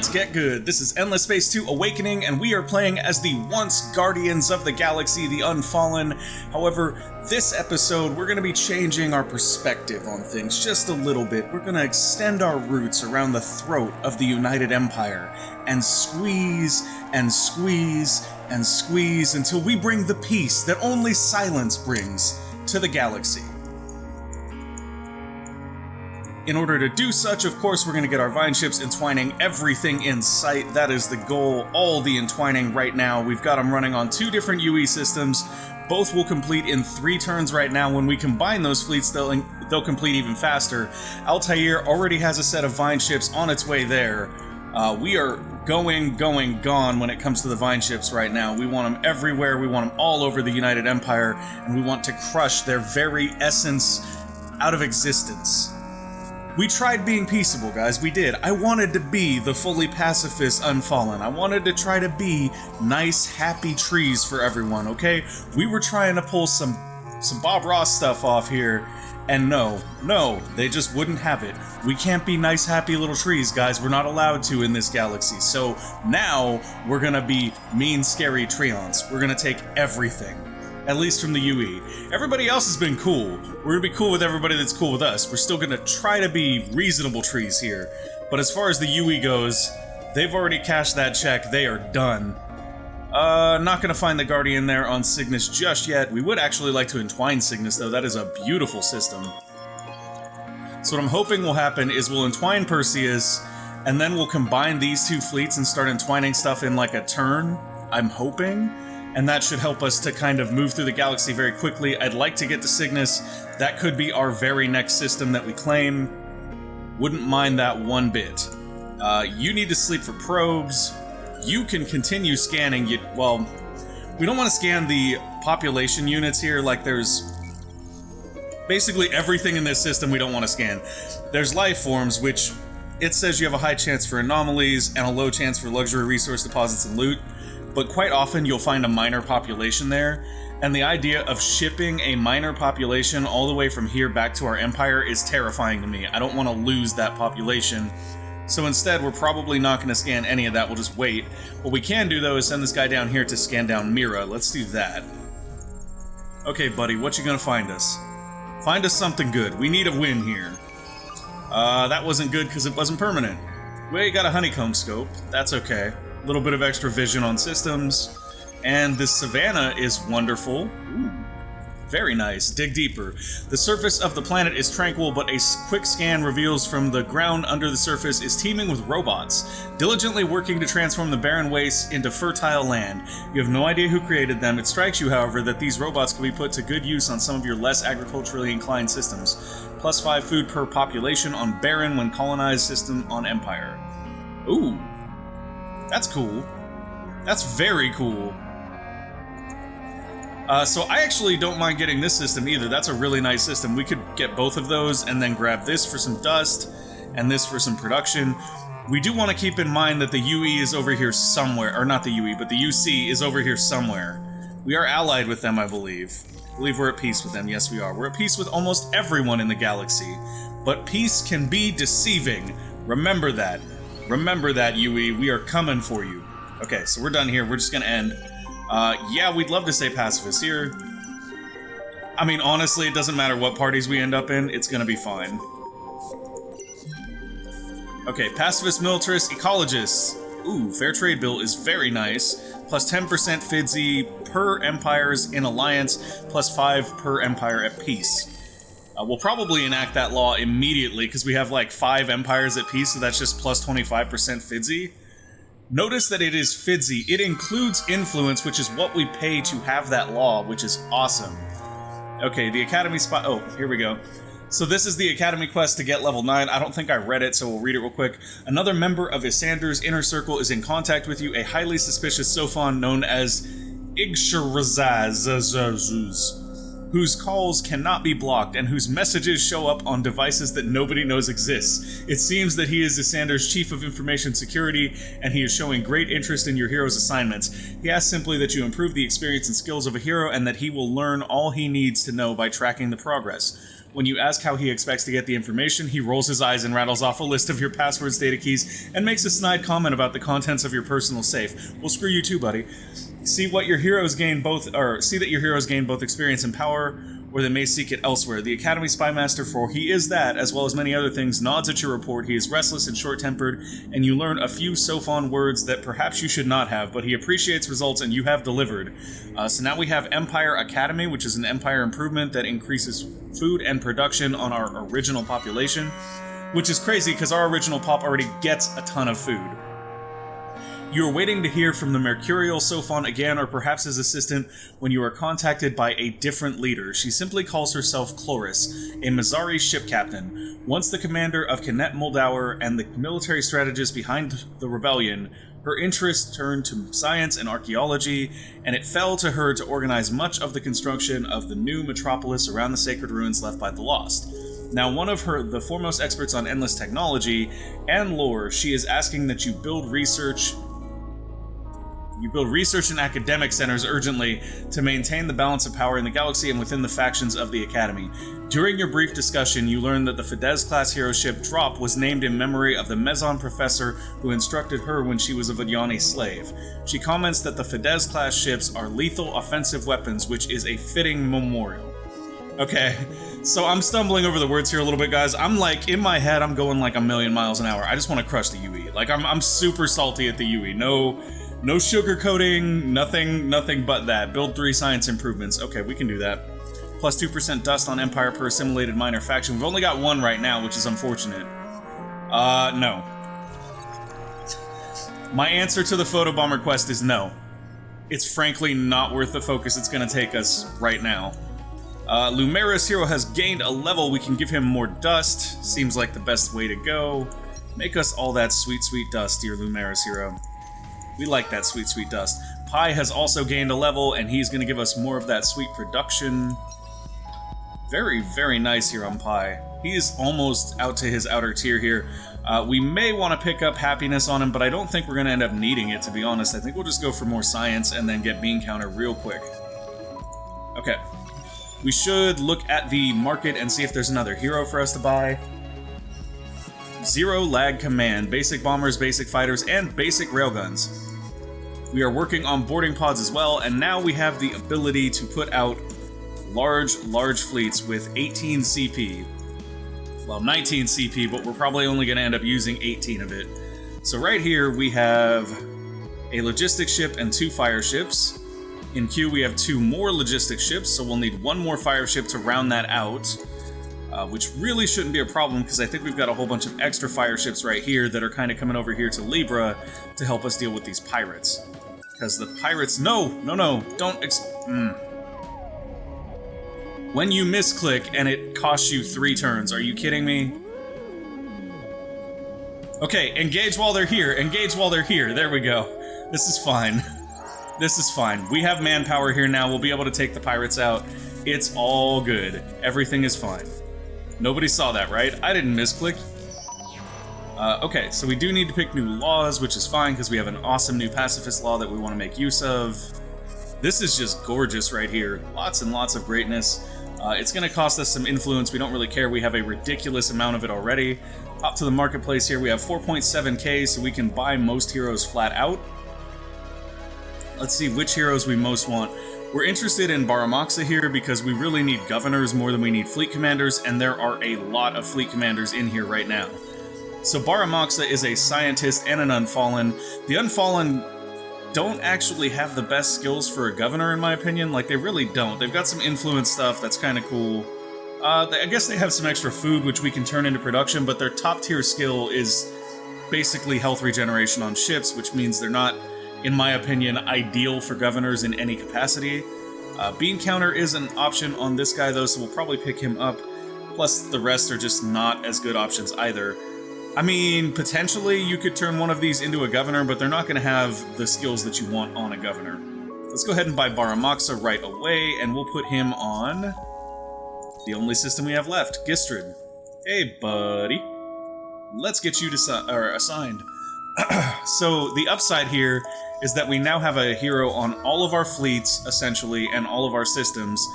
Let's get good. This is Endless Space 2 Awakening, and we are playing as the once Guardians of the Galaxy, the Unfallen. However, this episode, we're going to be changing our perspective on things just a little bit. We're going to extend our roots around the throat of the United Empire, and squeeze, and squeeze, and squeeze, until we bring the peace that only silence brings to the galaxy. In order to do such, of course, we're going to get our vine ships entwining everything in sight. That is the goal, all the entwining right now. We've got them running on 2 different UE systems. Both will complete in 3 turns right now. When we combine those fleets, they'll complete even faster. Altair already has a set of vine ships on its way there. We are gone when it comes to the vine ships right now. We want them everywhere. We want them all over the United Empire, and we want to crush their very essence out of existence. We tried being peaceable, guys, we did. I wanted to be the fully pacifist Unfallen. I wanted to try to be nice, happy trees for everyone, okay? We were trying to pull some Bob Ross stuff off here, and no, they just wouldn't have it. We can't be nice, happy little trees, guys. We're not allowed to in this galaxy. So now we're gonna be mean, scary treants. We're gonna take everything. At least from the UE. Everybody else has been cool. We're gonna be cool with everybody that's cool with us. We're still gonna try to be reasonable trees here. But as far as the UE goes, they've already cashed that check. They are done. Not gonna find the Guardian there on Cygnus just yet. We would actually like to entwine Cygnus, though. That is a beautiful system. So what I'm hoping will happen is we'll entwine Perseus, and then we'll combine these 2 fleets and start entwining stuff in like a turn. I'm hoping. And that should help us to kind of move through the galaxy very quickly. I'd like to get to Cygnus. That could be our very next system that we claim. Wouldn't mind that one bit. You need to sleep for probes. You can continue scanning. Well, we don't want to scan the population units here. Like, there's basically everything in this system we don't want to scan. There's life forms, which it says you have a high chance for anomalies and a low chance for luxury resource deposits and loot. But quite often you'll find a minor population there, and the idea of shipping a minor population all the way from here back to our empire is terrifying to me. I don't want to lose that population, so instead we're probably not going to scan any of that, we'll just wait. What we can do though is send this guy down here to scan down Mira. Let's do that. Okay buddy, what you gonna find us? Find us something good. We need a win here. That wasn't good because it wasn't permanent. We got a honeycomb scope, that's okay. Little bit of extra vision on systems, and this savannah is wonderful. Ooh, very nice. Dig deeper. The surface of the planet is tranquil, but a quick scan reveals from the ground under the surface is teeming with robots, diligently working to transform the barren wastes into fertile land. You have no idea who created them. It strikes you, however, that these robots can be put to good use on some of your less agriculturally inclined systems. +5 food per population on barren when colonized system on Empire. Ooh. That's cool. That's very cool. So I actually don't mind getting this system either. That's a really nice system. We could get both of those and then grab this for some dust and this for some production. We do want to keep in mind that the UE is over here somewhere. Or not the UE, but the UC is over here somewhere. We are allied with them, I believe. I believe we're at peace with them. Yes, we are. We're at peace with almost everyone in the galaxy. But peace can be deceiving. Remember that. Remember that, UE. We are coming for you. Okay, so we're done here. We're just gonna end. Yeah, we'd love to stay pacifists here. I mean, honestly, it doesn't matter what parties we end up in. It's gonna be fine. Okay, pacifist, militarist, ecologists. Ooh, fair trade bill is very nice. Plus 10% FIDSI per empires in alliance, +5 per empire at peace. We'll probably enact that law immediately, because we have like 5 empires at peace, so that's just plus 25% FIDSI. Notice that it is FIDSI. It includes influence, which is what we pay to have that law, which is awesome. Okay, the Academy spot. Oh, here we go. So this is the Academy quest to get level 9. I don't think I read it, so we'll read it real quick. Another member of Isyander's inner circle is in contact with you, a highly suspicious Sophon known as Igshrazaz, whose calls cannot be blocked and whose messages show up on devices that nobody knows exists. It seems that he is Isyander's chief of information security, and he is showing great interest in your hero's assignments. He asks simply that you improve the experience and skills of a hero, and that he will learn all he needs to know by tracking the progress. When you ask how he expects to get the information, he rolls his eyes and rattles off a list of your passwords, data keys, and makes a snide comment about the contents of your personal safe. Well, screw you too, buddy. See that your heroes gain both experience and power, or they may seek it elsewhere. The Academy Spymaster, for he is that, as well as many other things, nods at your report. He is restless and short-tempered, and you learn a few Sophon words that perhaps you should not have, but he appreciates results and you have delivered. So now we have Empire Academy, which is an Empire improvement that increases food and production on our original population, which is crazy because our original pop already gets a ton of food. You are waiting to hear from the Mercurial Sophon again, or perhaps his assistant, when you are contacted by a different leader. She simply calls herself Chloris, a Mazari ship captain, once the commander of Knet Moldauer and the military strategist behind the rebellion. Her interests turned to science and archaeology, and it fell to her to organize much of the construction of the new metropolis around the sacred ruins left by the Lost. Now, one of the foremost experts on endless technology and lore, she is asking that you build research and academic centers urgently to maintain the balance of power in the galaxy and within the factions of the Academy. During your brief discussion, you learn that the Fidesz-class hero ship Drop was named in memory of the Mezon professor who instructed her when she was a Vidyani slave. She comments that the Fidesz-class ships are lethal offensive weapons, which is a fitting memorial. Okay, so I'm stumbling over the words here a little bit, guys. I'm like, in my head, I'm going like a million miles an hour. I just want to crush the UE. Like, I'm super salty at the UE. No sugarcoating, nothing but that. Build 3 science improvements. Okay, we can do that. Plus 2% dust on Empire per assimilated minor faction. We've only got 1 right now, which is unfortunate. No. My answer to the photobomber quest is no. It's frankly not worth the focus it's going to take us right now. Lumera's hero has gained a level. We can give him more dust. Seems like the best way to go. Make us all that sweet, sweet dust, dear Lumera's hero. We like that sweet, sweet dust. Pi has also gained a level, and he's going to give us more of that sweet production. Very, very nice here on Pi. He is almost out to his outer tier here. We may want to pick up happiness on him, but I don't think we're going to end up needing it, to be honest. I think we'll just go for more science and then get bean counter real quick. Okay. We should look at the market and see if there's another hero for us to buy. Zero lag command, basic bombers, basic fighters, and basic railguns. We are working on boarding pods as well, and now we have the ability to put out large fleets with 18 CP. Well, 19 CP, but we're probably only going to end up using 18 of it. So right here we have a logistics ship and 2 fire ships. In queue we have 2 more logistics ships, so we'll need 1 more fire ship to round that out. Which really shouldn't be a problem, because I think we've got a whole bunch of extra fire ships right here that are kind of coming over here to Libra to help us deal with these pirates. Because the pirates... No, don't... When you misclick and it costs you 3 turns, are you kidding me? Okay, engage while they're here, there we go. This is fine. This is fine. We have manpower here now, we'll be able to take the pirates out. It's all good. Everything is fine. Nobody saw that, right? I didn't misclick. Okay, so we do need to pick new laws, which is fine, because we have an awesome new pacifist law that we want to make use of. This is just gorgeous right here. Lots and lots of greatness. It's going to cost us some influence. We don't really care. We have a ridiculous amount of it already. Up to the marketplace here, we have 4.7k, so we can buy most heroes flat out. Let's see which heroes we most want. We're interested in Baramoxa here because we really need governors more than we need fleet commanders, and there are a lot of fleet commanders in here right now. So Baramoxa is a scientist and an Unfallen. The Unfallen don't actually have the best skills for a governor, in my opinion. Like, they really don't. They've got some influence stuff that's kind of cool. I guess they have some extra food, which we can turn into production, but their top tier skill is basically health regeneration on ships, which means they're not, in my opinion, ideal for governors in any capacity. Bean counter is an option on this guy, though, so we'll probably pick him up. Plus, the rest are just not as good options either. I mean, potentially you could turn one of these into a governor, but they're not going to have the skills that you want on a governor. Let's go ahead and buy Baramoxa right away, and we'll put him on the only system we have left, Gistrid. Hey, buddy. Let's get you assigned. So, the upside here is that we now have a hero on all of our fleets, essentially, and all of our systems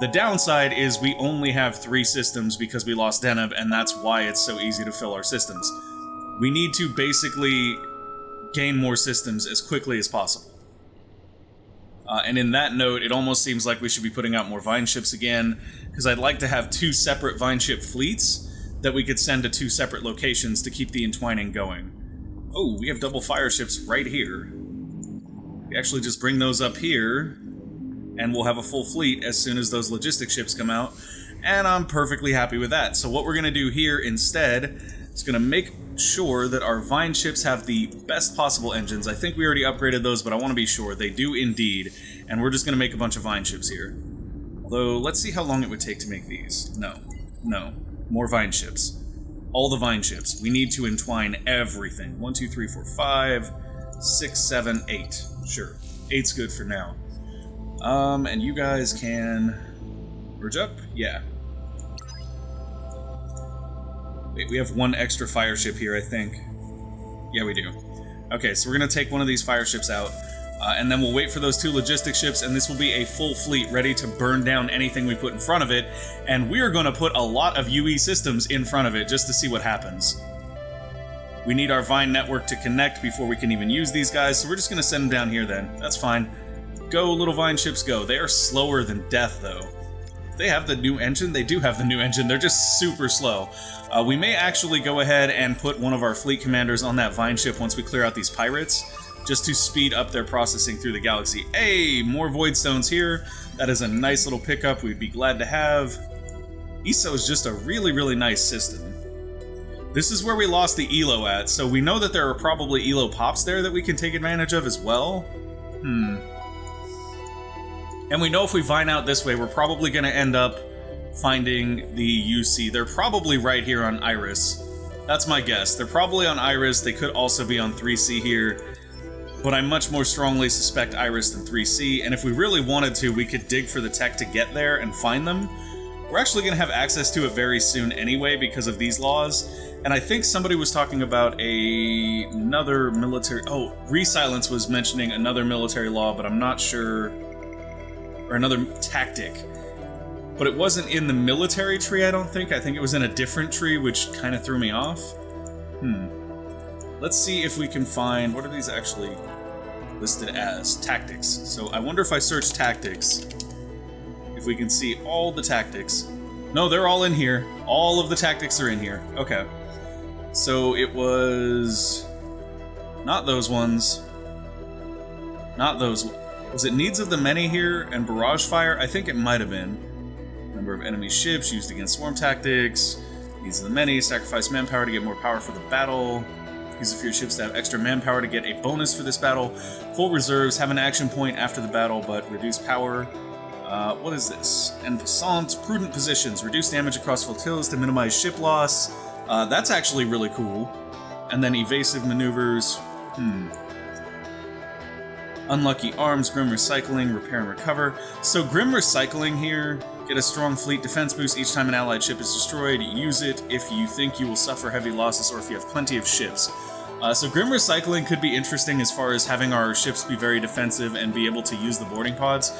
The downside is we only have 3 systems because we lost Deneb, and that's why it's so easy to fill our systems. We need to basically gain more systems as quickly as possible. And in that note, it almost seems like we should be putting out more Vine ships again, because I'd like to have 2 separate Vine ship fleets that we could send to 2 separate locations to keep the entwining going. Oh, we have double fire ships right here. We actually just bring those up here, and we'll have a full fleet as soon as those logistic ships come out, and I'm perfectly happy with that. So what we're going to do here instead is going to make sure that our Vine ships have the best possible engines. I think we already upgraded those, but I want to be sure. They do indeed, and we're just going to make a bunch of Vine ships here. Although, let's see how long it would take to make these. No. More Vine ships. All the Vine ships. We need to entwine everything. 1, 2, 3, 4, 5, 6, 7, 8. Sure. 8's good for now. And you guys can merge up? Yeah. Wait, we have 1 extra fire ship here, I think. Yeah, we do. Okay, so we're gonna take one of these fire ships out, and then we'll wait for those 2 logistic ships, and this will be a full fleet ready to burn down anything we put in front of it, and we are gonna put a lot of UE systems in front of it just to see what happens. We need our Vine network to connect before we can even use these guys, so we're just gonna send them down here then. That's fine. Go, little Vine ships, go. They are slower than death, though. They have the new engine? They do have the new engine. They're just super slow. We may actually go ahead and put one of our fleet commanders on that Vine ship once we clear out these pirates, just to speed up their processing through the galaxy. Hey, more Void Stones here. That is a nice little pickup we'd be glad to have. ESO is just a really, really nice system. This is where we lost the ELO at, so we know that there are probably ELO pops there that we can take advantage of as well. And we know if we Vine out this way, we're probably going to end up finding the UC. They're probably right here on Iris. That's my guess. They're probably on Iris. They could also be on 3C here. But I much more strongly suspect Iris than 3C. And if we really wanted to, we could dig for the tech to get there and find them. We're actually going to have access to it very soon anyway because of these laws. And I think somebody was talking about another military... Oh, Resilence was mentioning another military law, but I'm not sure... Or another tactic. But it wasn't in the military tree, I don't think. I think it was in a different tree, which kind of threw me off. Let's see if we can find... What are these actually listed as? Tactics. So I wonder if I search tactics, if we can see all the tactics. No, they're all in here. All of the tactics are in here. Okay. So it was... Not those ones. Not those... Was it Needs of the Many here and Barrage Fire? I think it might have been. Number of enemy ships used against swarm tactics. Needs of the Many, sacrifice manpower to get more power for the battle. Use a few ships to have extra manpower to get a bonus for this battle. Full reserves, have an action point after the battle, but reduce power. What is this? En passant, prudent positions. Reduce damage across flotillas to minimize ship loss. That's actually really cool. And then evasive maneuvers. Unlucky arms, grim recycling, repair and recover. So grim recycling here, get a strong fleet defense boost each time an allied ship is destroyed. Use it if you think you will suffer heavy losses or if you have plenty of ships. So grim recycling could be interesting as far as having our ships be very defensive and be able to use the boarding pods.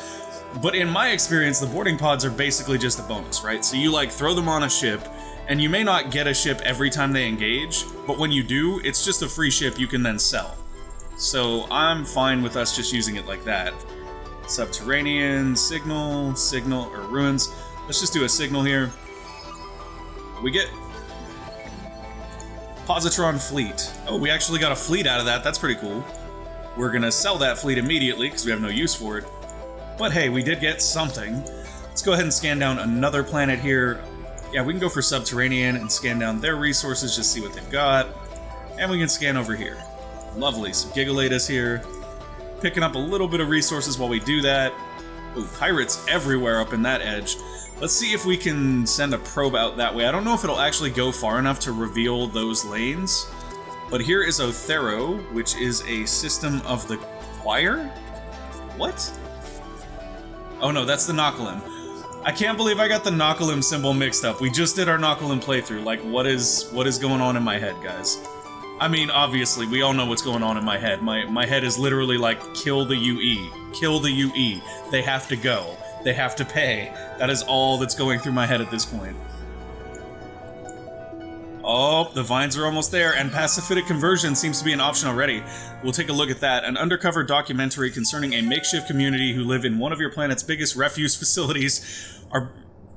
But in my experience, the boarding pods are basically just a bonus, right? So you like throw them on a ship, and you may not get a ship every time they engage, but when you do, it's just a free ship you can then sell. So I'm fine with us just using it like that. Subterranean, signal, or ruins. Let's just do a signal here. We get Positron fleet. Oh, we actually got a fleet out of that. That's pretty cool. We're gonna sell that fleet immediately because we have no use for it. But hey, we did get something. Let's go ahead and scan down another planet here. Yeah, we can go for Subterranean and scan down their resources, just see what they've got. And we can scan over here. Lovely, some Gigalatus here. Picking up a little bit of resources while we do that. Ooh, pirates everywhere up in that edge. Let's see if we can send a probe out that way. I don't know if it'll actually go far enough to reveal those lanes. But here is Othero, which is a system of the choir? What? Oh no, that's the Nakalim. I can't believe I got the Nakalim symbol mixed up. We just did our Nakalim playthrough. Like, what is going on in my head, guys? I mean, obviously, we all know what's going on in my head. My head is literally like, kill the UE. Kill the UE. They have to go. They have to pay. That is all that's going through my head at this point. Oh, the vines are almost there, and pacific conversion seems to be an option already. We'll take a look at that. An undercover documentary concerning a makeshift community who live in one of your planet's biggest refuse facilities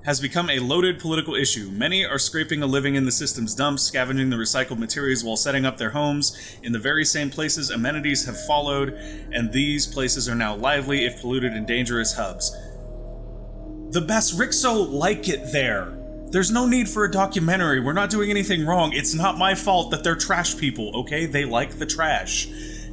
has become a loaded political issue. Many are scraping a living in the system's dumps, scavenging the recycled materials while setting up their homes in the very same places amenities have followed, and these places are now lively, if polluted, and dangerous hubs. The Basrixo like it there. There's no need for a documentary. We're not doing anything wrong. It's not my fault that they're trash people, okay? They like the trash.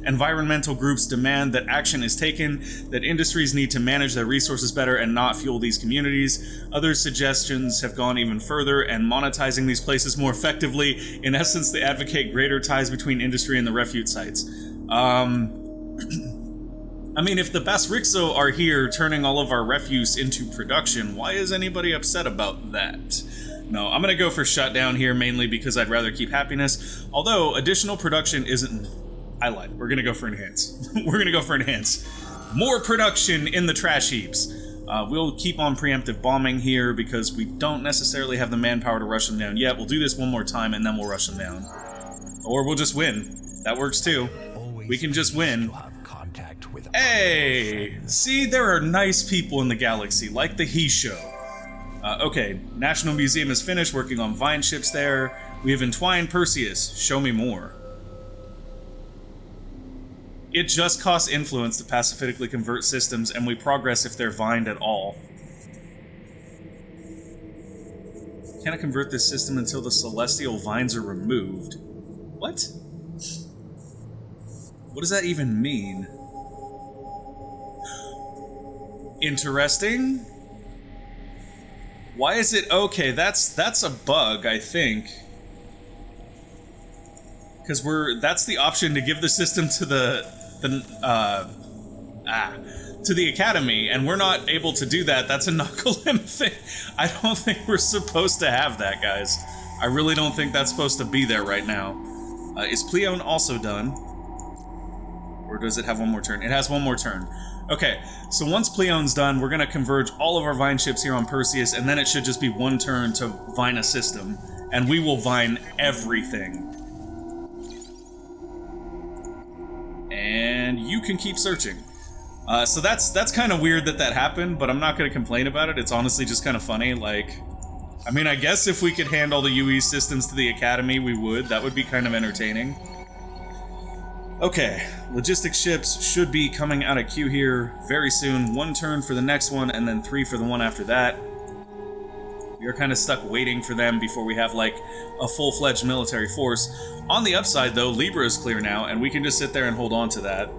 Environmental groups demand that action is taken, that industries need to manage their resources better and not fuel these communities. Other suggestions have gone even further and monetizing these places more effectively. In essence, they advocate greater ties between industry and the refuge sites. I mean, if the Basrixo are here turning all of our refuse into production, why is anybody upset about that? No, I'm gonna go for shutdown here, mainly because I'd rather keep happiness. Although, additional production isn't... I lied. We're gonna go for enhance. We're gonna go for enhance. More production in the trash heaps. We'll keep on preemptive bombing here because we don't necessarily have the manpower to rush them down yet. We'll do this one more time and then we'll rush them down. Or we'll just win. That works too. We can just win. Hey! See, there are nice people in the galaxy, like the He Show. Okay, National Museum is finished working on vine ships there. We have entwined Perseus. Show me more. It just costs influence to pacifically convert systems, and we progress if they're vined at all. Can't convert this system until the celestial vines are removed. What? What does that even mean? Interesting. Why is it okay? That's a bug, I think. Because that's the option to give the system to to the Academy, and we're not able to do that. That's a Nakalim thing. I don't think we're supposed to have that, guys. I really don't think that's supposed to be there right now. Is Pleone also done? Or does it have one more turn? It has one more turn. Okay, so once Pleone's done, we're going to converge all of our vine ships here on Perseus, and then it should just be one turn to vine a system, and we will vine everything. And you can keep searching. So that's kind of weird that happened, but I'm not going to complain about it. It's honestly just kind of funny. Like, I mean, I guess if we could hand all the UE systems to the Academy, we would. That would be kind of entertaining. Okay, logistics ships should be coming out of queue here very soon. One turn for the next one, and then 3 for the one after that. We are kind of stuck waiting for them before we have, like, a full-fledged military force. On the upside, though, Libra is clear now, and we can just sit there and hold on to that.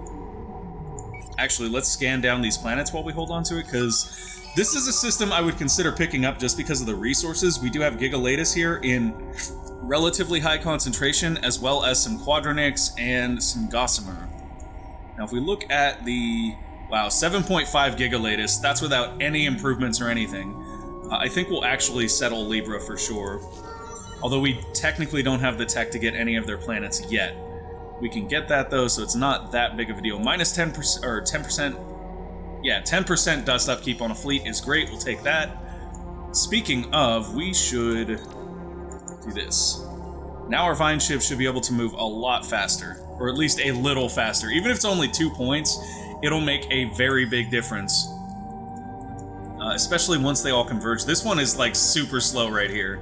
Actually, let's scan down these planets while we hold on to it, because this is a system I would consider picking up just because of the resources. We do have Gigalatus here in relatively high concentration, as well as some Quadronix and some Gossamer. Now, if we look at the... Wow, 7.5 Gigalatus, that's without any improvements or anything. I think we'll actually settle Libra for sure. Although we technically don't have the tech to get any of their planets yet. We can get that though, so it's not that big of a deal. Minus 10%, or 10%... Yeah, 10% dust upkeep on a fleet is great, we'll take that. Speaking of, we should do this. Now our vine ship should be able to move a lot faster, or at least a little faster. Even if it's only 2 points, it'll make a very big difference. Especially once they all converge. This one is like super slow right here.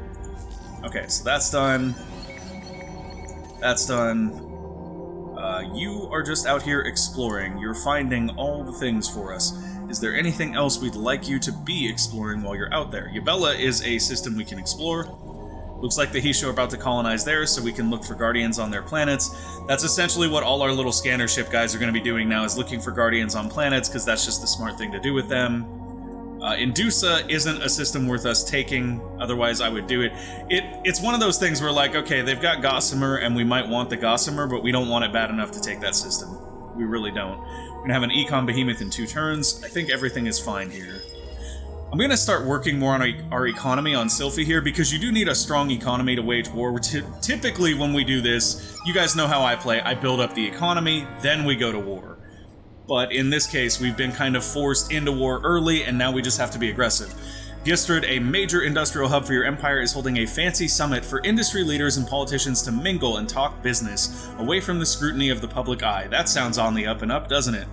Okay, so that's done. That's done. You are just out here exploring. You're finding all the things for us. Is there anything else we'd like you to be exploring while you're out there? Yabella is a system we can explore. Looks like the Hisho are about to colonize theirs, so we can look for Guardians on their planets. That's essentially what all our little scanner ship guys are going to be doing now, is looking for Guardians on planets, because that's just the smart thing to do with them. Indusa isn't a system worth us taking, otherwise I would do it. It's one of those things where, like, okay, they've got Gossamer, and we might want the Gossamer, but we don't want it bad enough to take that system. We really don't. We're going to have an Econ Behemoth in 2 turns. I think everything is fine here. I'm going to start working more on our economy on Sylphie here, because you do need a strong economy to wage war. Typically, when we do this, you guys know how I play. I build up the economy, then we go to war. but in this case, we've been kind of forced into war early, and now we just have to be aggressive. Gistrid, a major industrial hub for your empire, is holding a fancy summit for industry leaders and politicians to mingle and talk business, away from the scrutiny of the public eye. That sounds on the up and up, doesn't it?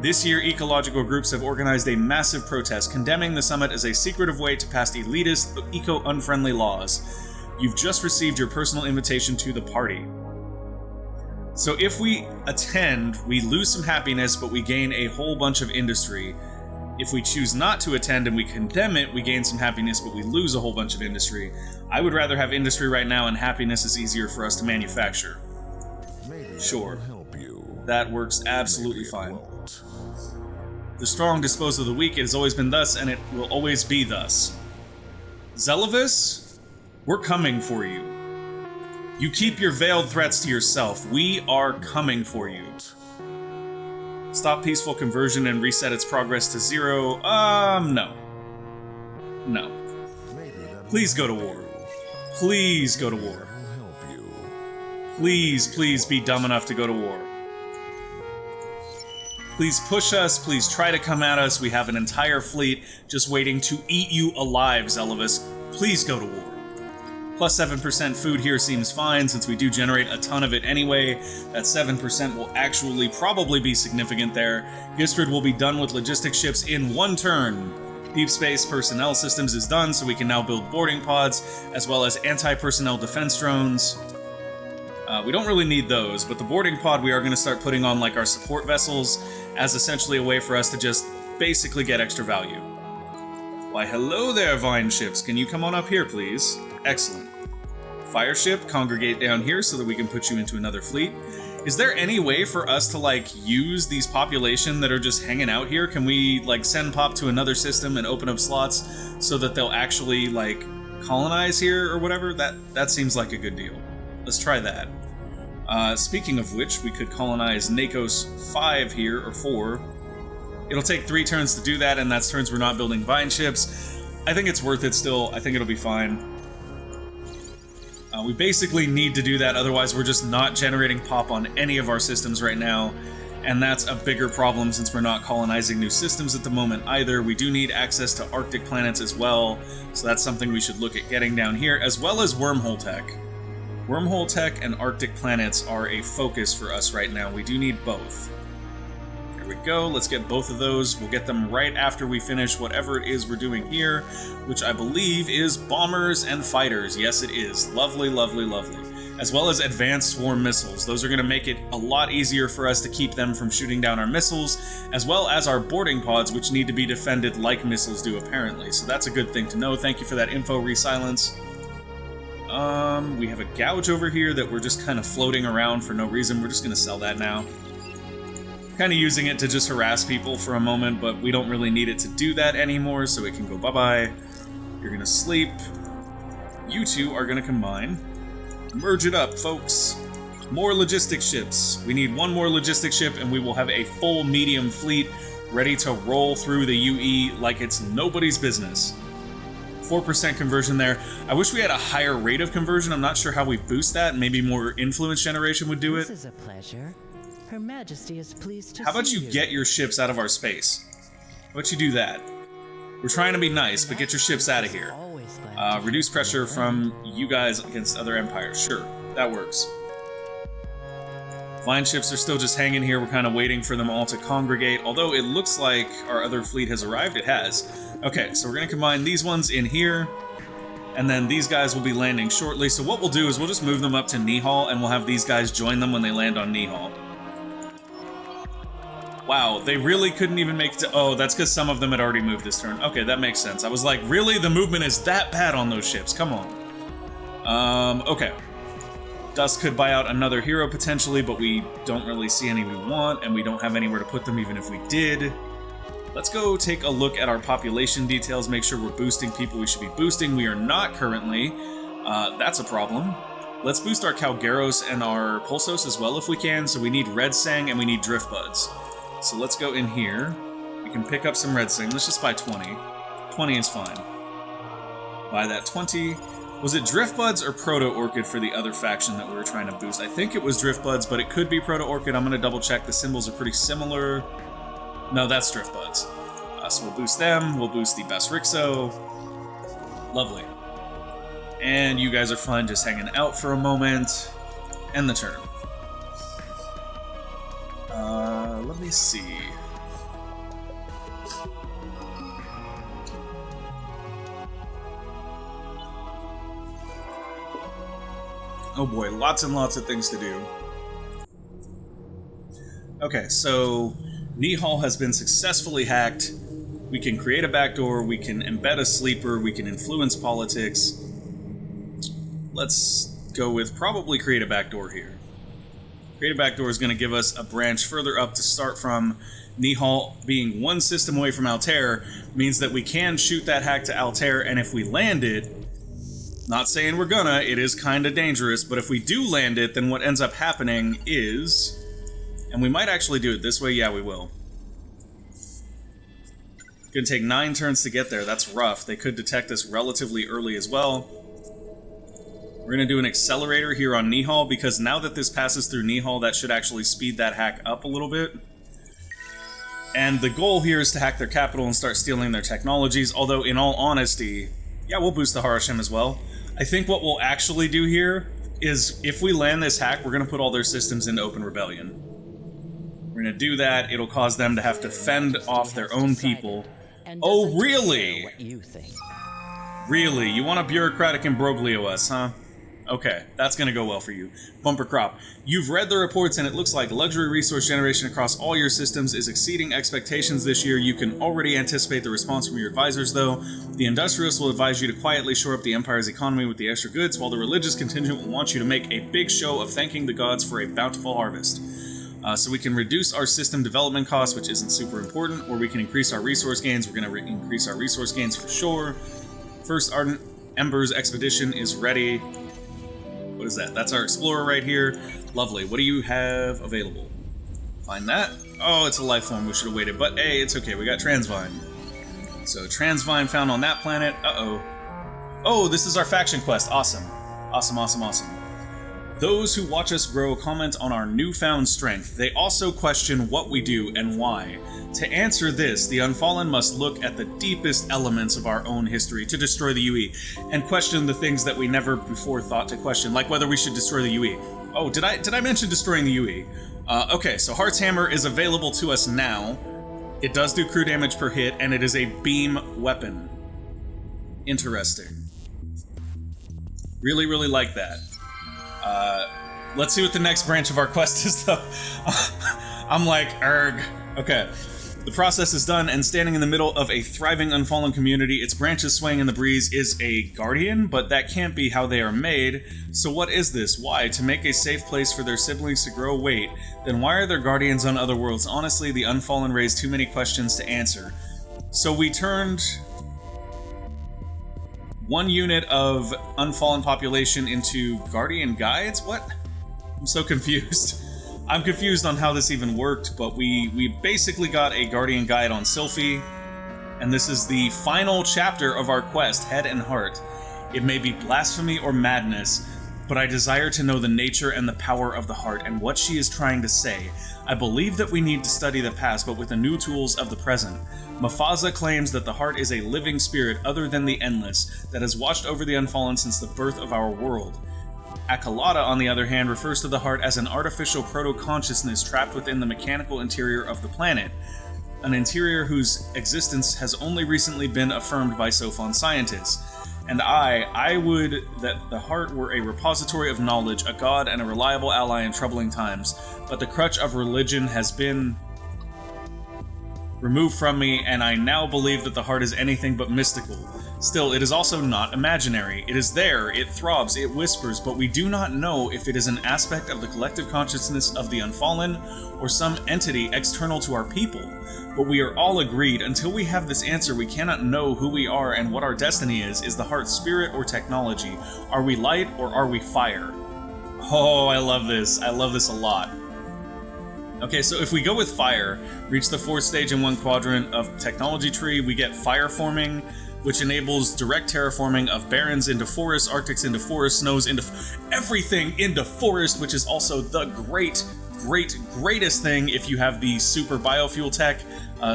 This year, ecological groups have organized a massive protest, condemning the summit as a secretive way to pass elitist, eco-unfriendly laws. You've just received your personal invitation to the party. So if we attend, we lose some happiness, but we gain a whole bunch of industry. If we choose not to attend and we condemn it, we gain some happiness, but we lose a whole bunch of industry. I would rather have industry right now, and happiness is easier for us to manufacture. Sure. That works absolutely fine. The strong dispose of the weak. It has always been thus, and it will always be thus. Zelavis, we're coming for you. You keep your veiled threats to yourself. We are coming for you. Stop peaceful conversion and reset its progress to 0. No. No. Please go to war. Please go to war. Please, please be dumb enough to go to war. Please push us, please try to come at us. We have an entire fleet just waiting to eat you alive, Zelavis. Please go to war. Plus 7% food here seems fine, since we do generate a ton of it anyway. That 7% will actually probably be significant there. Gistrid will be done with logistics ships in 1 turn. Deep space personnel systems is done, so we can now build boarding pods, as well as anti-personnel defense drones. We don't really need those, but the boarding pod we are going to start putting on like our support vessels as essentially a way for us to just basically get extra value. Why, hello there, Vine ships. Can you come on up here, please? Excellent. Fire ship, congregate down here so that we can put you into another fleet. Is there any way for us to, like, use these population that are just hanging out here? Can we, like, send Pop to another system and open up slots so that they'll actually, like, colonize here or whatever? That seems like a good deal. Let's try that. Speaking of which, we could colonize Nakos 5 here, or 4. It'll take 3 turns to do that, and that's turns we're not building Vine ships. I think it's worth it still. I think it'll be fine. We basically need to do that, otherwise we're just not generating Pop on any of our systems right now, and that's a bigger problem since we're not colonizing new systems at the moment either. We do need access to Arctic planets as well, so that's something we should look at getting down here, as well as wormhole tech. Wormhole tech and Arctic planets are a focus for us right now. We do need both. There we go, let's get both of those. We'll get them right after we finish whatever it is we're doing here, which I believe is bombers and fighters. Yes, it is. Lovely, lovely, lovely. As well as advanced swarm missiles. Those are going to make it a lot easier for us to keep them from shooting down our missiles, as well as our boarding pods, which need to be defended like missiles do, apparently. So that's a good thing to know. Thank you for that info, Resilence. We have a gouge over here that we're just kind of floating around for no reason. We're just going to sell that now. Kind of using it to just harass people for a moment, but we don't really need it to do that anymore, so it can go bye-bye. You're going to sleep. You two are going to combine. Merge it up, folks. More logistics ships. We need 1 more logistics ship, and we will have a full medium fleet ready to roll through the UE like it's nobody's business. 4% conversion there. I wish we had a higher rate of conversion. I'm not sure how we boost that. Maybe more influence generation would do it. This is a pleasure. Her Majesty is pleased to see you. How about you get your ships out of our space? How about you do that? We're trying to be nice, but get your ships out of here. Reduce pressure from you guys against other empires. Sure, that works. Vine ships are still just hanging here. We're kind of waiting for them all to congregate. Although it looks like our other fleet has arrived. It has. Okay, so we're going to combine these ones in here. And then these guys will be landing shortly. So what we'll do is we'll just move them up to Nihal, and we'll have these guys join them when they land on Nihal. Wow, they really couldn't even make it to... Oh, that's because some of them had already moved this turn. Okay, that makes sense. I was like, really? The movement is that bad on those ships? Come on. Okay. Dust could buy out another hero potentially, but we don't really see any we want, and we don't have anywhere to put them even if we did. Let's go take a look at our population details, make sure we're boosting people we should be boosting. We are not currently. That's a problem. Let's boost our Calgaros and our Pulsos as well if we can. So we need Red Sang and we need Drift Buds. So let's go in here. We can pick up some Red Sang. Let's just buy 20. 20 is fine. Buy that 20. Was it Drift Buds or Proto Orchid for the other faction that we were trying to boost? I think it was Drift Buds, but it could be Proto Orchid. I'm going to double check. The symbols are pretty similar. No, that's Drift Buds. So we'll boost them, we'll boost the best Rixo. Lovely. And you guys are fine just hanging out for a moment. End the turn. Let me see. Oh boy, lots and lots of things to do. Okay, so Nihal has been successfully hacked. We can create a backdoor, we can embed a sleeper, we can influence politics. Let's go with probably create a backdoor here. Create a backdoor is going to give us a branch further up to start from. Nihal being one system away from Altair means that we can shoot that hack to Altair, and if we land it, not saying we're gonna, it is kind of dangerous, but if we do land it, then what ends up happening is... And we might actually do it this way, yeah we will. Gonna take 9 turns to get there, that's rough. They could detect us relatively early as well. We're gonna do an accelerator here on Nihal, because now that this passes through Nihal, that should actually speed that hack up a little bit. And the goal here is to hack their capital and start stealing their technologies, although in all honesty, yeah, we'll boost the Harashim as well. I think what we'll actually do here is, if we land this hack, we're gonna put all their systems into open rebellion. We're gonna do that, it'll cause them to have to fend off their own people. Oh, really? What you think. Really? You want a bureaucratic imbroglio us, huh? Okay, that's gonna go well for you. Bumper crop. You've read the reports and it looks like luxury resource generation across all your systems is exceeding expectations this year. You can already anticipate the response from your advisors, though. The industrialists will advise you to quietly shore up the Empire's economy with the extra goods, while the religious contingent will want you to make a big show of thanking the gods for a bountiful harvest. So we can reduce our system development costs, which isn't super important, or we can increase our resource gains. We're going to increase our resource gains for sure. First Ardent Embers expedition is ready. What is that? That's our explorer right here. Lovely. What do you have available? Find that. Oh, it's a life form. We should have waited, but hey, it's okay. We got Transvine. So Transvine found on that planet. Uh-oh. Oh, this is our faction quest. Awesome. Awesome, awesome, awesome. Those who watch us grow comment on our newfound strength. They also question what we do and why. To answer this, the Unfallen must look at the deepest elements of our own history to destroy the UE, and question the things that we never before thought to question, like whether we should destroy the UE. Oh, did I mention destroying the UE? Okay, so Heart's Hammer is available to us now. It does do crew damage per hit, and it is a beam weapon. Interesting. Really, really like that. Let's see what the next branch of our quest is, though. I'm like, erg. Okay. The process is done, and standing in the middle of a thriving Unfallen community, its branches swaying in the breeze, is a guardian, but that can't be how they are made. So what is this? Why? To make a safe place for their siblings to grow? Wait, then why are there guardians on other worlds? Honestly, the Unfallen raised too many questions to answer. So we turned one unit of Unfallen population into guardian guides? What? I'm so confused. I'm confused on how this even worked, but we basically got a guardian guide on Sylphie, and this is the final chapter of our quest, Head and Heart. It may be blasphemy or madness, but I desire to know the nature and the power of the heart and what she is trying to say. I believe that we need to study the past, but with the new tools of the present. Mufasa claims that the heart is a living spirit other than the endless, that has watched over the Unfallen since the birth of our world. Akalata, on the other hand, refers to the heart as an artificial proto-consciousness trapped within the mechanical interior of the planet, an interior whose existence has only recently been affirmed by Sophon scientists. And I would that the heart were a repository of knowledge, a god and a reliable ally in troubling times, but the crutch of religion has been removed from me, and I now believe that the heart is anything but mystical. Still, it is also not imaginary. It is there, it throbs, it whispers, but we do not know if it is an aspect of the collective consciousness of the Unfallen, or some entity external to our people. But we are all agreed, until we have this answer, we cannot know who we are and what our destiny is. Is the heart spirit or technology? Are we light or are we fire? Oh, I love this. I love this a lot. Okay, so if we go with fire, reach the 4th stage in 1 quadrant of technology tree, we get fire forming, which enables direct terraforming of barrens into forests, arctics into forests, snows into everything into forest, which is also the greatest thing if you have the super biofuel tech.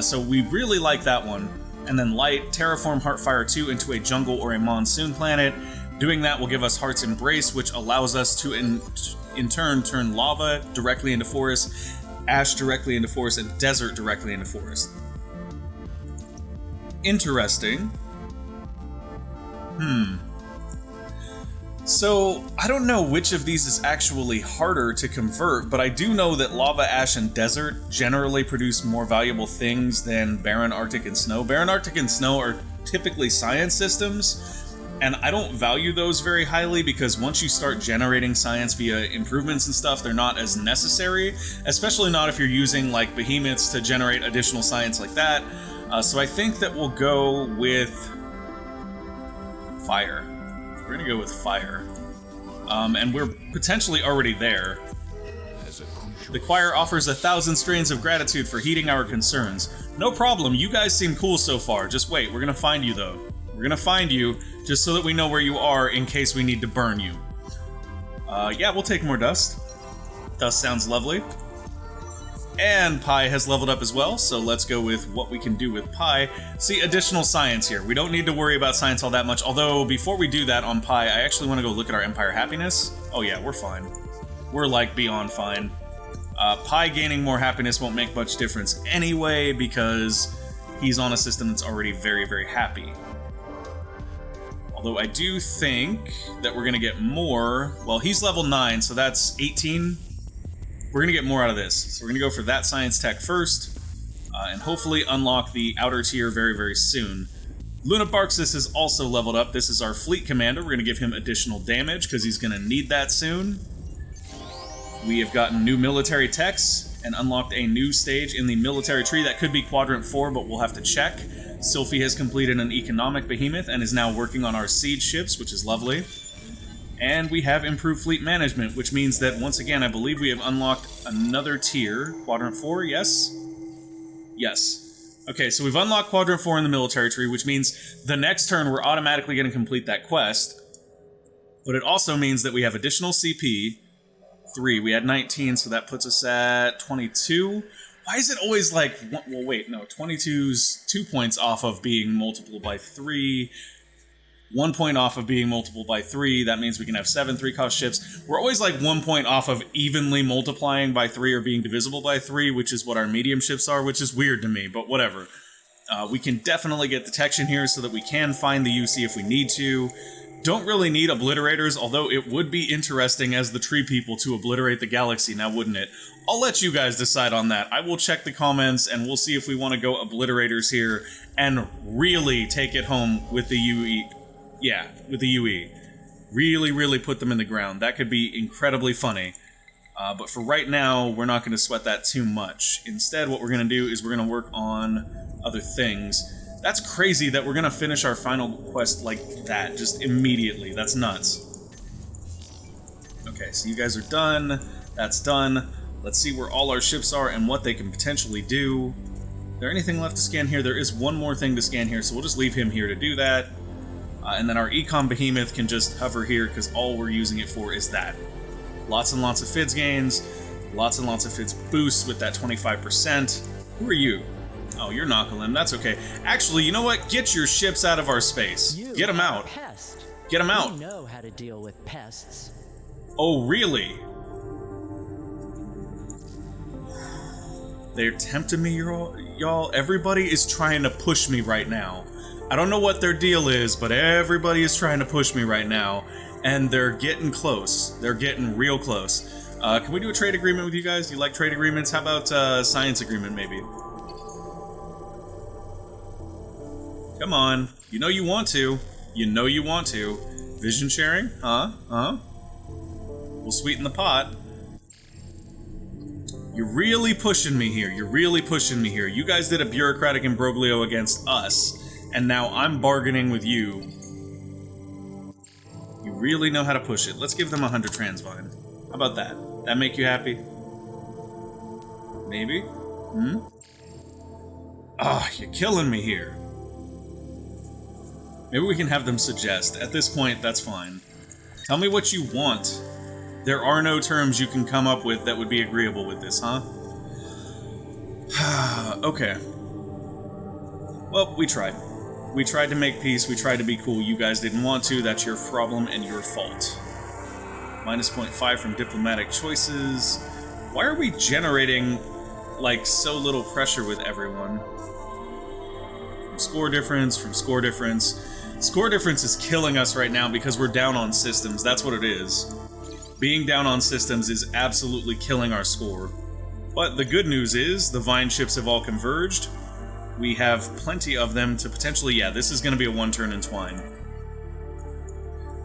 So we really like that one. And then light, terraform Heartfire 2 into a jungle or a monsoon planet. Doing that will give us Heart's Embrace, which allows us to in turn turn lava directly into forest, ash directly into forest, and desert directly into forest. Interesting. So, I don't know which of these is actually harder to convert, but I do know that lava, ash, and desert generally produce more valuable things than barren, Arctic, and snow. Barren, Arctic, and snow are typically science systems, and I don't value those very highly because once you start generating science via improvements and stuff, they're not as necessary, especially not if you're using like behemoths to generate additional science like that. So I think that we'll go with fire. We're gonna go with fire. And we're potentially already there. The choir offers 1,000 strains of gratitude for heeding our concerns. No problem, you guys seem cool so far. Just wait, we're gonna find you though. We're gonna find you just so that we know where you are in case we need to burn you. Yeah, we'll take more dust. Dust sounds lovely. And Pi has leveled up as well, so let's go with what we can do with Pi. See, additional science here. We don't need to worry about science all that much, although before we do that on Pi, I actually want to go look at our Empire Happiness. Oh yeah, we're fine. We're like beyond fine. Pi gaining more happiness won't make much difference anyway, because he's on a system that's already very, very happy. Although I do think that we're going to get more. Well, he's level 9, so that's 18. We're going to get more out of this. So we're going to go for that science tech first, and hopefully unlock the outer tier very, very soon. Lunabarxis is also leveled up. This is our fleet commander. We're going to give him additional damage, because he's going to need that soon. We have gotten new military techs, and unlocked a new stage in the military tree. That could be Quadrant 4, but we'll have to check. Sylphie has completed an economic behemoth, and is now working on our siege ships, which is lovely. And we have improved fleet management, which means that, once again, I believe we have unlocked another tier. Quadrant 4, yes? Yes. Okay, so we've unlocked Quadrant 4 in the military tree, which means the next turn we're automatically going to complete that quest. But it also means that we have additional CP. 3. We had 19, so that puts us at 22. Why is it always like... Well, wait, no. 22's 2 points off of being multiple by 3... 1 point off of being multiple by 3, that means we can have 7 3-cost ships. We're always like 1 point off of evenly multiplying by 3 or being divisible by 3, which is what our medium ships are, which is weird to me, but whatever. We can definitely get detection here so that we can find the UC if we need to. Don't really need obliterators, although it would be interesting as the tree people to obliterate the galaxy, now wouldn't it? I'll let you guys decide on that. I will check the comments and we'll see if we want to go obliterators here and really take it home with the UE. Yeah, with the UE. Really, really put them in the ground. That could be incredibly funny. But for right now, we're not going to sweat that too much. Instead, what we're going to do is we're going to work on other things. That's crazy that we're going to finish our final quest like that, just immediately. That's nuts. Okay, so you guys are done. That's done. Let's see where all our ships are and what they can potentially do. Is there anything left to scan here? There is one more thing to scan here, so we'll just leave him here to do that. And then our Econ Behemoth can just hover here, because all we're using it for is that. Lots and lots of FIDS gains, lots and lots of FIDS boosts with that 25%. Who are you? Oh, you're Nakalim, that's okay. Actually, you know what? Get your ships out of our space. Get them out. Pest. Get them out. You know how to deal with pests. Oh, really? They're tempting me, y'all. Everybody is trying to push me right now. I don't know what their deal is, but everybody is trying to push me right now, and they're getting close. They're getting real close. Can we do a trade agreement with you guys? Do you like trade agreements? How about science agreement, maybe? Come on. You know you want to. You know you want to. Vision sharing? Huh? We'll sweeten the pot. You're really pushing me here. You're really pushing me here. You guys did a bureaucratic imbroglio against us. And now I'm bargaining with you. You really know how to push it. Let's give them 100 Transvine. How about that? That make you happy? Maybe? You're killing me here. Maybe we can have them suggest. At this point, that's fine. Tell me what you want. There are no terms you can come up with that would be agreeable with this, huh? Okay. Well, we tried. We tried to make peace, we tried to be cool. You guys didn't want to, that's your problem and your fault. Minus 0.5 from diplomatic choices. Why are we generating, like, so little pressure with everyone? From score difference, from score difference. Score difference is killing us right now because we're down on systems, that's what it is. Being down on systems is absolutely killing our score. But the good news is, the Vine ships have all converged. We have plenty of them to potentially... Yeah, this is going to be a one-turn entwine.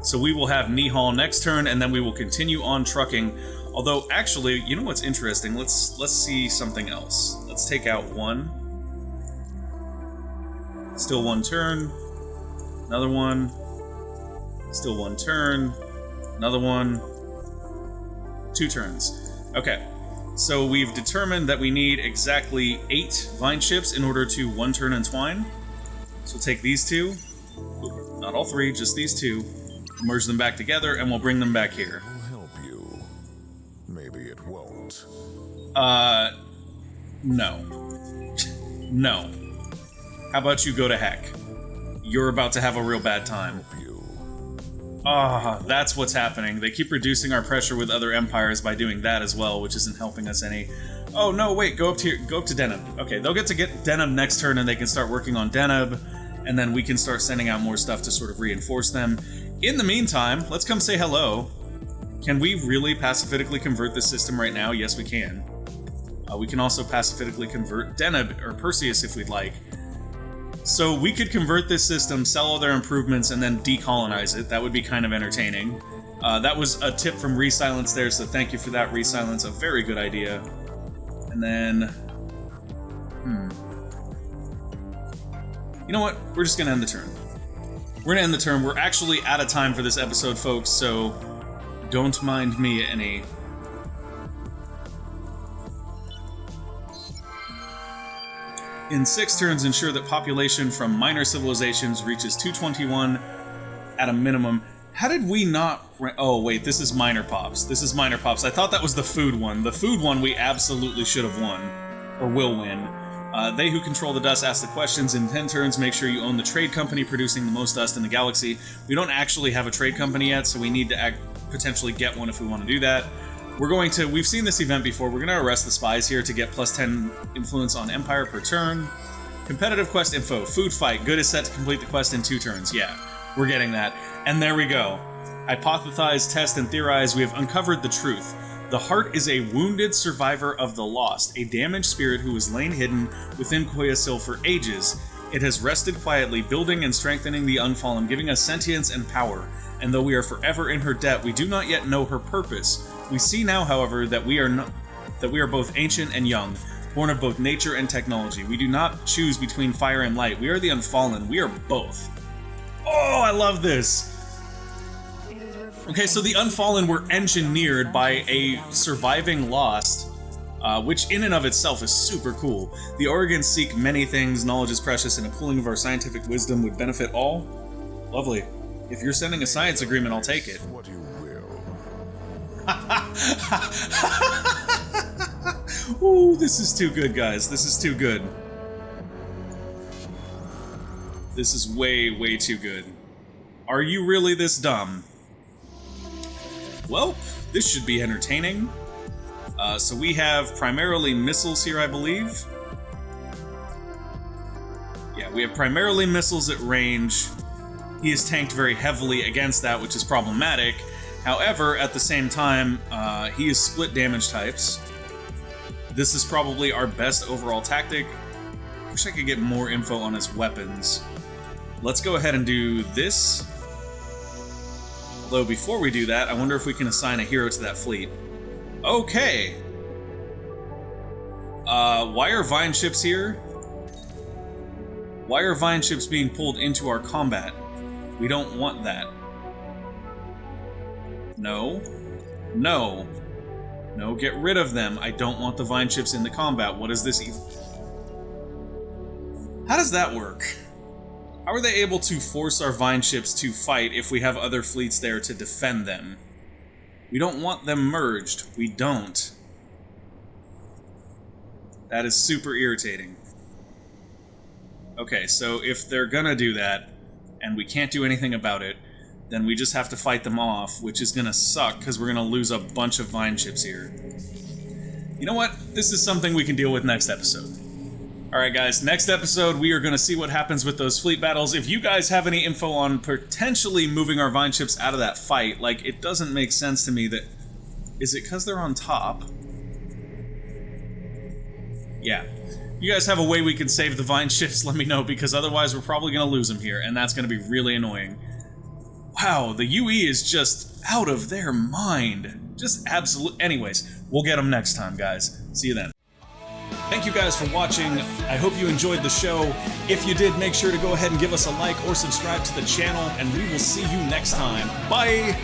So we will have Nihal next turn, and then we will continue on trucking. Although, actually, you know what's interesting? Let's see something else. Let's take out one. Still one turn. Another one. Still one turn. Another one. 2 turns. Okay. So we've determined that we need exactly 8 Vine ships in order to one-turn entwine. So we'll take these 2. Not all 3, just these 2. Merge them back together, and we'll bring them back here. I'll help you. Maybe it won't. No. No. How about you go to heck? You're about to have a real bad time. That's what's happening. They keep reducing our pressure with other empires by doing that as well, which isn't helping us any. Oh no, wait, go up to Deneb. Okay, they'll get Deneb next turn and they can start working on Deneb, and then we can start sending out more stuff to sort of reinforce them. In the meantime, let's come say hello. Can we really pacifically convert this system right now? Yes, we can. We can also pacifically convert Deneb or Perseus if we'd like. So we could convert this system, sell all their improvements, and then decolonize it. That would be kind of entertaining. That was a tip from Resilence there, so thank you for that, Resilence. A very good idea. And then... You know what? We're just going to end the turn. We're going to end the turn. We're actually out of time for this episode, folks, so don't mind me any. In 6 turns, ensure that population from minor civilizations reaches 221 at a minimum. How did we not... Oh, wait, this is minor pops. This is minor pops. I thought that was the food one. The food one we absolutely should have won. Or will win. They who control the dust ask the questions. In 10 turns, make sure you own the trade company producing the most dust in the galaxy. We don't actually have a trade company yet, so we need to potentially get one if we want to do that. We've seen this event before, we're going to arrest the spies here to get plus 10 influence on Empire per turn. Competitive quest info, food fight, good is set to complete the quest in 2 turns. Yeah, we're getting that. And there we go. Hypothesize, test, and theorize, we have uncovered the truth. The heart is a wounded survivor of the lost, a damaged spirit who has lain hidden within Koyasil for ages. It has rested quietly, building and strengthening the Unfallen, giving us sentience and power. And though we are forever in her debt, we do not yet know her purpose. We see now, however, that we are both ancient and young, born of both nature and technology. We do not choose between fire and light. We are the Unfallen. We are both. Oh, I love this! Okay, so the Unfallen were engineered by a surviving Lost, which in and of itself is super cool. The Organs seek many things, knowledge is precious, and a pooling of our scientific wisdom would benefit all. Lovely. If you're sending a science agreement, I'll take it. What you will. Ooh, this is too good, guys. This is too good. This is way, way too good. Are you really this dumb? Well, this should be entertaining. So we have primarily missiles here, I believe. Yeah, we have primarily missiles at range. He is tanked very heavily against that, which is problematic. However, at the same time, he is split damage types. This is probably our best overall tactic. Wish I could get more info on his weapons. Let's go ahead and do this. Although before we do that, I wonder if we can assign a hero to that fleet. Okay! Why are Vine ships here? Why are Vine ships being pulled into our combat? We don't want that. No. No. No, get rid of them. I don't want the Vine ships in the combat. What is this even? How does that work? How are they able to force our Vine ships to fight if we have other fleets there to defend them? We don't want them merged. We don't. That is super irritating. Okay, so if they're gonna do that, and we can't do anything about it, then we just have to fight them off, which is gonna suck, because we're gonna lose a bunch of vine chips here. You know what? This is something we can deal with next episode. Alright guys, next episode we are gonna see what happens with those fleet battles. If you guys have any info on potentially moving our vine chips out of that fight, like, it doesn't make sense to me that... Is it because they're on top? Yeah. You guys have a way we can save the vine ships, let me know, because otherwise we're probably going to lose them here, and that's going to be really annoying. Wow, the UE is just out of their mind. Just absolute... Anyways, we'll get them next time, guys. See you then. Thank you guys for watching. I hope you enjoyed the show. If you did, make sure to go ahead and give us a like or subscribe to the channel, and we will see you next time. Bye!